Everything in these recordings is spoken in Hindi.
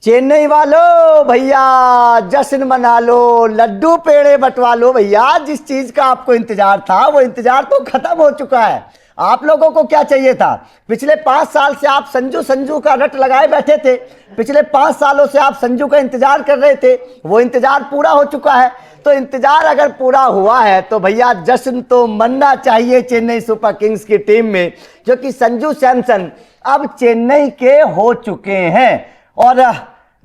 चेन्नई वालों भैया जश्न मना लो, लड्डू पेड़े बंटवा लो भैया। जिस चीज का आपको इंतजार था वो इंतजार तो खत्म हो चुका है। आप लोगों को क्या चाहिए था? पिछले 5 साल से आप संजू संजू का रट लगाए बैठे थे। पिछले 5 सालों से आप संजू का इंतजार कर रहे थे। वो इंतजार पूरा हो चुका है। तो इंतजार अगर पूरा हुआ है तो भैया जश्न तो मनना चाहिए चेन्नई सुपर किंग्स की टीम में, क्योंकि संजू सैमसन अब चेन्नई के हो चुके हैं। और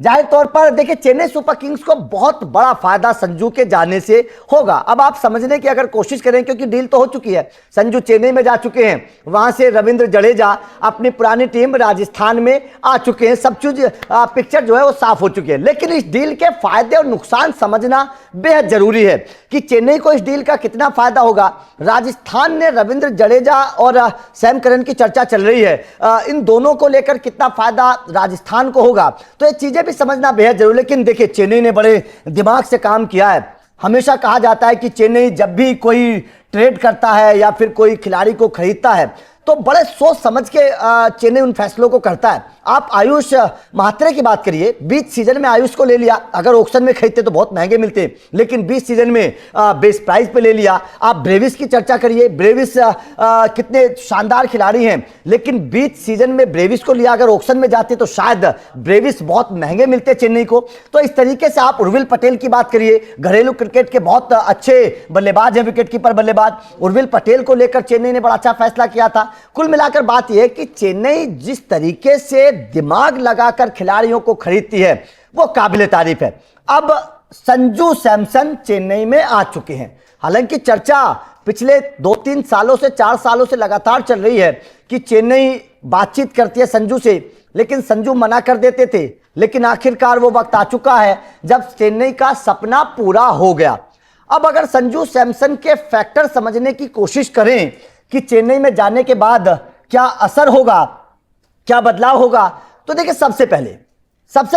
जाहिर तौर पर देखिए चेन्नई सुपर किंग्स को बहुत बड़ा फायदा संजू के जाने से होगा। अब आप समझने की अगर कोशिश करें, क्योंकि डील तो हो चुकी है, संजू चेन्नई में जा चुके हैं, वहां से रविंद्र जडेजा अपनी पुरानी टीम राजस्थान में आ चुके हैं, सब चीज पिक्चर जो है वो साफ हो चुकी है। लेकिन इस डील के फायदे और नुकसान समझना बेहद जरूरी है कि चेन्नई को इस डील का कितना फायदा होगा। राजस्थान ने रविंद्र जडेजा और सैम करन की चर्चा चल रही है, इन दोनों को लेकर कितना फायदा राजस्थान को होगा, तो ये चीजें भी समझना बेहद जरूरी। लेकिन देखिए चेन्नई ने बड़े दिमाग से काम किया है। हमेशा कहा जाता है कि चेन्नई जब भी कोई ट्रेड करता है या फिर कोई खिलाड़ी को खरीदता है तो बड़े सोच समझ के चेन्नई उन फैसलों को करता है। आप आयुष महात्रे की बात करिए, 20 सीजन में आयुष को ले लिया। अगर ऑक्शन में खरीदते तो बहुत महंगे मिलते, लेकिन 20 सीजन में बेस प्राइस पे ले लिया। आप ब्रेविस की चर्चा करिए, ब्रेविस कितने शानदार खिलाड़ी हैं, लेकिन 20 सीजन में ब्रेविस को लिया। अगर ऑक्शन में जाते तो शायद ब्रेविस बहुत महंगे मिलते चेन्नई को। तो इस तरीके से आप उर्विल पटेल की बात करिए, घरेलू क्रिकेट के बहुत अच्छे बल्लेबाज हैं, विकेट कीपर बल्लेबाज। उर्विल पटेल को लेकर चेन्नई ने बड़ा अच्छा फैसला किया था। कुल मिलाकर बात यह है कि चेन्नई जिस तरीके से दिमाग लगाकर खिलाड़ियों को खरीदती है वो काबिले तारीफ है। अब संजू सैमसन चेन्नई में आ चुके हैं। हालांकि चर्चा पिछले 2-3 सालों से 4 सालों से लगातार चल रही है कि चेन्नई बातचीत करती है संजू से, लेकिन संजू मना कर देते थे। लेकिन आखिरकार वो वक्त आ चुका है जब चेन्नई का सपना पूरा हो गया। अब अगर संजू सैमसन के फैक्टर समझने की कोशिश करें कि चेन्नई में जाने के बाद क्या असर होगा, क्या बदलाव होगा, तो देखिए सबसे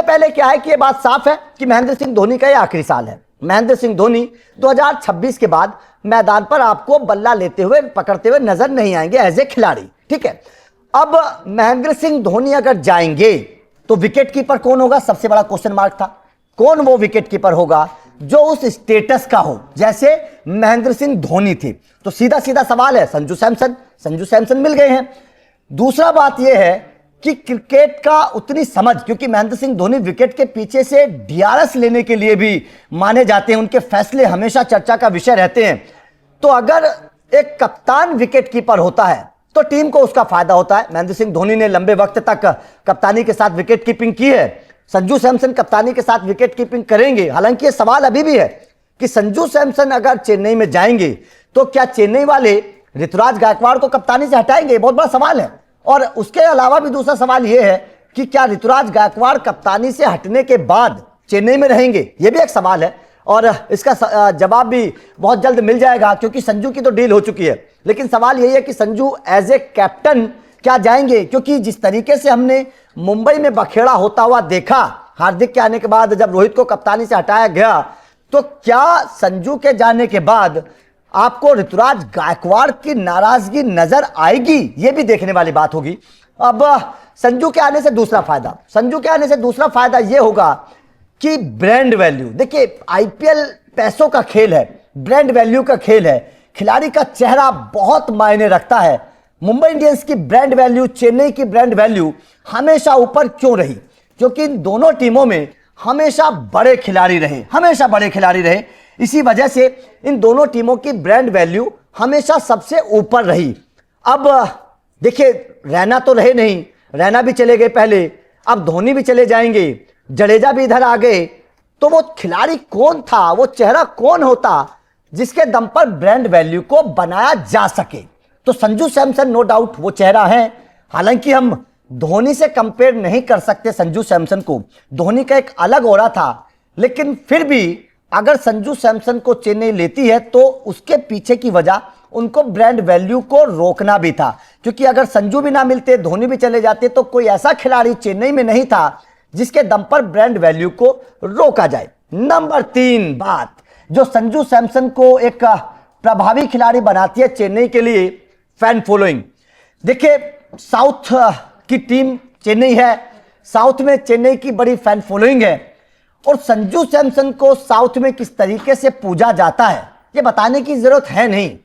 पहले क्या है कि यह बात साफ है कि महेंद्र सिंह धोनी का यह आखिरी साल है। महेंद्र सिंह धोनी 2026 के बाद मैदान पर आपको बल्ला लेते हुए पकड़ते हुए नजर नहीं आएंगे एज ए खिलाड़ी, ठीक है। अब महेंद्र सिंह धोनी अगर जाएंगे तो विकेट कीपर कौन होगा, सबसे बड़ा क्वेश्चन मार्क था। कौन वो विकेट कीपर होगा जो उस स्टेटस का हो जैसे महेंद्र सिंह धोनी थे? तो सीधा सीधा सवाल है संजू सैमसन मिल गए हैं। दूसरा बात यह है कि क्रिकेट का उतनी समझ, क्योंकि महेंद्र सिंह धोनी विकेट के पीछे से डीआरएस लेने के लिए भी माने जाते हैं, उनके फैसले हमेशा चर्चा का विषय रहते हैं। तो अगर एक कप्तान विकेट कीपर होता है तो टीम को उसका फायदा होता है। महेंद्र सिंह धोनी ने लंबे वक्त तक कप्तानी के साथ विकेट कीपिंग की है, संजू सैमसन कप्तानी के साथ विकेट कीपिंग करेंगे। हालांकि यह सवाल अभी भी है कि संजू सैमसन अगर चेन्नई में जाएंगे तो क्या चेन्नई वाले ऋतुराज गायकवाड़ को कप्तानी से हटाएंगे? बहुत बड़ा सवाल है। और उसके अलावा भी दूसरा सवाल यह है कि क्या ऋतुराज गायकवाड़ कप्तानी से हटने के बाद चेन्नई में रहेंगे? यह भी एक सवाल है और इसका जवाब भी बहुत जल्द मिल जाएगा, क्योंकि संजू की तो डील हो चुकी है। लेकिन सवाल यही है कि संजू एज ए कैप्टन क्या जाएंगे, क्योंकि जिस तरीके से हमने मुंबई में बखेड़ा होता हुआ देखा हार्दिक के आने के बाद, जब रोहित को कप्तानी से हटाया गया, तो क्या संजू के जाने के बाद आपको ऋतुराज गायकवाड़ की नाराजगी नजर आएगी? यह भी देखने वाली बात होगी। अब संजू के आने से दूसरा फायदा यह होगा कि ब्रांड वैल्यू। देखिए आईपीएल पैसों का खेल है, ब्रांड वैल्यू का खेल है। खिलाड़ी का चेहरा बहुत मायने रखता है। मुंबई इंडियंस की ब्रांड वैल्यू, चेन्नई की ब्रांड वैल्यू हमेशा ऊपर क्यों रही? क्योंकि इन दोनों टीमों में हमेशा बड़े खिलाड़ी रहे। इसी वजह से इन दोनों टीमों की ब्रांड वैल्यू हमेशा सबसे ऊपर रही। अब देखिए रैना तो रहे नहीं, रैना भी चले गए पहले, अब धोनी भी चले जाएंगे, जडेजा भी इधर आ गए। तो वो खिलाड़ी कौन था, वो चेहरा कौन होता जिसके दम पर ब्रांड वैल्यू को बनाया जा सके? तो संजू सैमसन नो डाउट वो चेहरा है। हालांकि हम धोनी से कंपेयर नहीं कर सकते संजू सैमसन को, धोनी का एक अलग ऑरा था। लेकिन फिर भी अगर संजू सैमसन को चेन्नई लेती है तो उसके पीछे की वजह उनको ब्रांड वैल्यू को रोकना भी था, क्योंकि अगर संजू भी ना मिलते, धोनी भी चले जाते, तो कोई ऐसा खिलाड़ी चेन्नई में नहीं था जिसके दम पर ब्रांड वैल्यू को रोका जाए। नंबर 3 बात जो संजू सैमसन को एक प्रभावी खिलाड़ी बनाती है चेन्नई के लिए, फैन फॉलोइंग। देखिए साउथ की टीम चेन्नई है, साउथ में चेन्नई की बड़ी फैन फॉलोइंग है और संजू सैमसन को साउथ में किस तरीके से पूजा जाता है ये बताने की जरूरत है नहीं।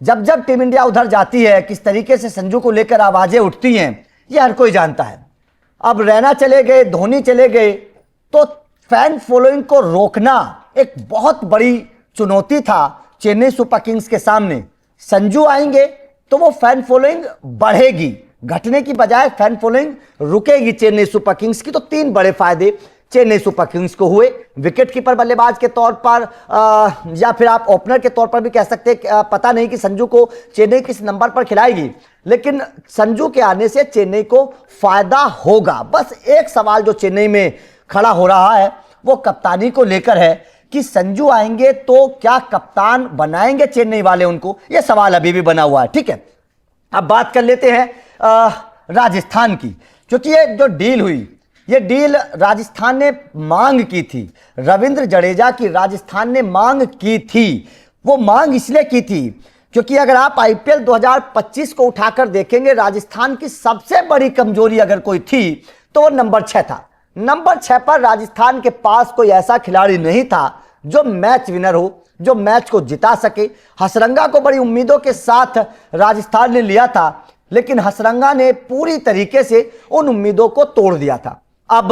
जब जब टीम इंडिया उधर जाती है किस तरीके से संजू को लेकर आवाजें उठती हैं ये हर कोई जानता है। अब रैना चले गए, धोनी चले गए, तो फैन फॉलोइंग को रोकना एक बहुत बड़ी चुनौती था चेन्नई सुपर किंग्स के सामने। संजू आएंगे तो वो फैन फॉलोइंग बढ़ेगी, घटने की बजाय फैन फॉलोइंग रुकेगी चेन्नई सुपर किंग्स की। तो तीन बड़े फायदे चेन्नई सुपर किंग्स को हुए। विकेट कीपर बल्लेबाज के तौर पर या फिर आप ओपनर के तौर पर भी कह सकते हैं, पता नहीं कि संजू को चेन्नई किस नंबर पर खिलाएगी, लेकिन संजू के आने से चेन्नई को फायदा होगा। बस एक सवाल जो चेन्नई में खड़ा हो रहा है वो कप्तानी को लेकर है कि संजू आएंगे तो क्या कप्तान बनाएंगे चेन्नई वाले उनको, यह सवाल अभी भी बना हुआ है। ठीक है, अब बात कर लेते हैं राजस्थान की, क्योंकि ये जो डील हुई ये डील राजस्थान ने मांग की थी। रविंद्र जडेजा की राजस्थान ने मांग की थी। वो मांग इसलिए की थी क्योंकि अगर आप आईपीएल 2025 को उठाकर देखेंगे, राजस्थान की सबसे बड़ी कमजोरी अगर कोई थी तो वो नंबर 6 था। नंबर 6 पर राजस्थान के पास कोई ऐसा खिलाड़ी नहीं था जो मैच विनर हो, जो मैच को जिता सके। हसरंगा को बड़ी उम्मीदों के साथ राजस्थान ने लिया था, लेकिन हसरंगा ने पूरी तरीके से उन उम्मीदों को तोड़ दिया था। अब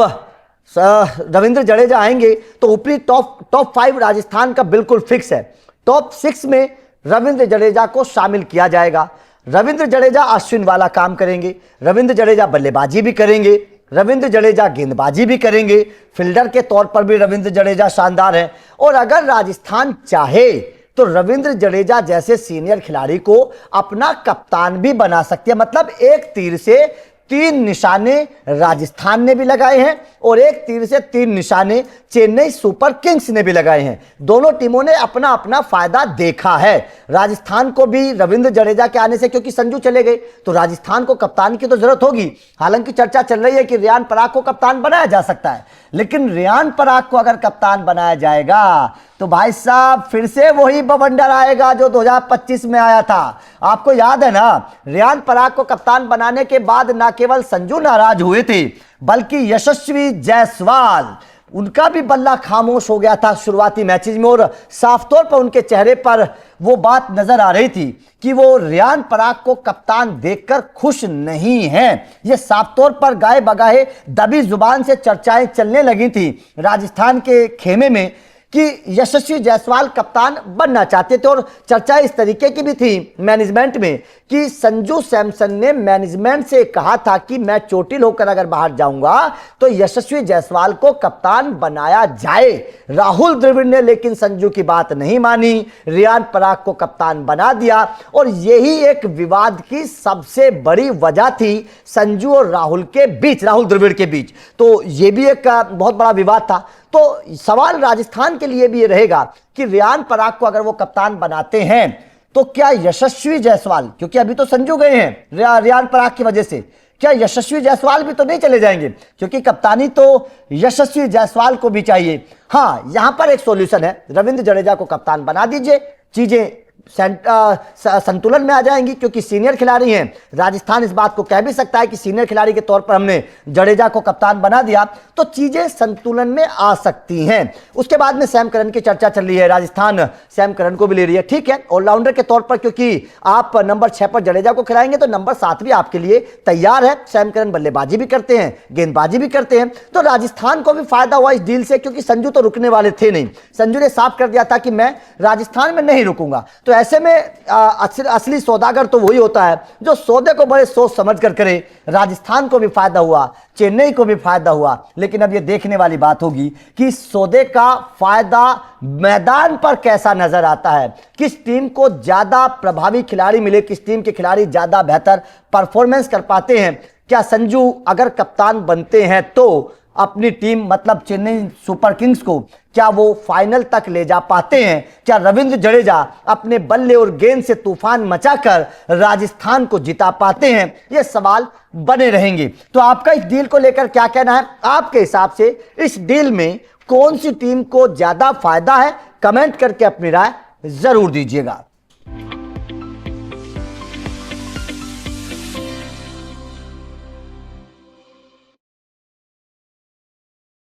रविंद्र जडेजा आएंगे तो ऊपरी टॉप 5 राजस्थान का बिल्कुल फिक्स है। टॉप 6 में रविंद्र जडेजा को शामिल किया जाएगा। रविंद्र जडेजा अश्विन वाला काम करेंगे, रविंद्र जडेजा बल्लेबाजी भी करेंगे, रविंद्र जडेजा गेंदबाजी भी करेंगे, फील्डर के तौर पर भी रविंद्र जडेजा शानदार है। और अगर राजस्थान चाहे तो रविंद्र जडेजा जैसे सीनियर खिलाड़ी को अपना कप्तान भी बना सकती है। मतलब एक तीर से 3 निशाने राजस्थान ने भी लगाए हैं और एक तीर से 3 निशाने चेन्नई सुपर किंग्स ने भी लगाए हैं। दोनों टीमों ने अपना अपना फायदा देखा है। राजस्थान को भी रविंद्र जडेजा के आने से, क्योंकि संजू चले गए तो राजस्थान को कप्तान की तो जरूरत होगी। हालांकि चर्चा चल रही है कि रियान पराग को कप्तान बनाया जा सकता है, लेकिन रियान पराग को अगर कप्तान बनाया जाएगा तो भाई साहब फिर से वही बवंडर आएगा जो 2025 में आया था। आपको याद है ना, रियान पराग को कप्तान बनाने के बाद ना केवल संजू नाराज हुए थे बल्कि यशस्वी जायसवाल, उनका भी बल्ला खामोश हो गया था शुरुआती मैचेस में। और साफ तौर पर उनके चेहरे पर वो बात नजर आ रही थी कि वो रियान पराग को कप्तान देखकर खुश नहीं हैं। ये साफ तौर पर गाए बगाए दबी जुबान से चर्चाएं चलने लगी थी राजस्थान के खेमे में कि यशस्वी जायसवाल कप्तान बनना चाहते थे। और चर्चा इस तरीके की भी थी मैनेजमेंट में कि संजू सैमसन ने मैनेजमेंट से कहा था कि मैं चोटिल होकर अगर बाहर जाऊंगा तो यशस्वी जायसवाल को कप्तान बनाया जाए। राहुल द्रविड़ ने लेकिन संजू की बात नहीं मानी, रियान पराग को कप्तान बना दिया। और यही एक विवाद की सबसे बड़ी वजह थी संजू और राहुल के बीच, राहुल द्रविड़ के बीच। तो यह भी एक बहुत बड़ा विवाद था। तो सवाल राजस्थान के लिए भी ये रहेगा कि रियान पराग को अगर वो कप्तान बनाते हैं तो क्या यशस्वी जायसवाल, क्योंकि अभी तो संजू गए हैं रियान पराग की वजह से, क्या यशस्वी जायसवाल भी तो नहीं चले जाएंगे? क्योंकि कप्तानी तो यशस्वी जायसवाल को भी चाहिए। हाँ, यहां पर एक सॉल्यूशन है, रविंद्र जडेजा को कप्तान बना दीजिए, चीजें संतुलन में आ जाएंगी। क्योंकि सीनियर खिलाड़ी हैं, राजस्थान इस बात को कह भी सकता है कि सीनियर खिलाड़ी के तौर पर हमने जडेजा को कप्तान बना दिया तो चीजें संतुलन में आ सकती हैं। उसके बाद में सैम करन की चर्चा चल रही है, राजस्थान सैम करन को भी ले रही है। ठीक है, ऑलराउंडर के तौर पर, क्योंकि आप नंबर 6 पर जडेजा को खिलाएंगे तो नंबर 7 भी आपके लिए तैयार है। सैम करन बल्लेबाजी भी करते हैं, गेंदबाजी भी करते हैं, तो राजस्थान को भी फायदा हुआ इस डील से। क्योंकि संजू तो रुकने वाले थे नहीं, संजू ने साफ कर दिया था कि मैं राजस्थान में नहीं रुकूंगा। तो ऐसे में असली सौदागर तो वही होता है जो सौदे को बड़े सोच समझ कर करे। राजस्थान को भी फायदा हुआ, चेन्नई को भी फायदा हुआ, लेकिन अब यह देखने वाली बात होगी कि सौदे का फायदा मैदान पर कैसा नजर आता है, किस टीम को ज्यादा प्रभावी खिलाड़ी मिले, किस टीम के खिलाड़ी ज्यादा बेहतर परफॉर्मेंस कर पाते हैं। क्या संजू अगर कप्तान बनते हैं तो अपनी टीम मतलब चेन्नई सुपर किंग्स को क्या वो फाइनल तक ले जा पाते हैं? क्या रविंद्र जडेजा अपने बल्ले और गेंद से तूफान मचाकर राजस्थान को जिता पाते हैं? ये सवाल बने रहेंगे। तो आपका इस डील को लेकर क्या कहना है? आपके हिसाब से इस डील में कौन सी टीम को ज्यादा फायदा है? कमेंट करके अपनी राय जरूर दीजिएगा।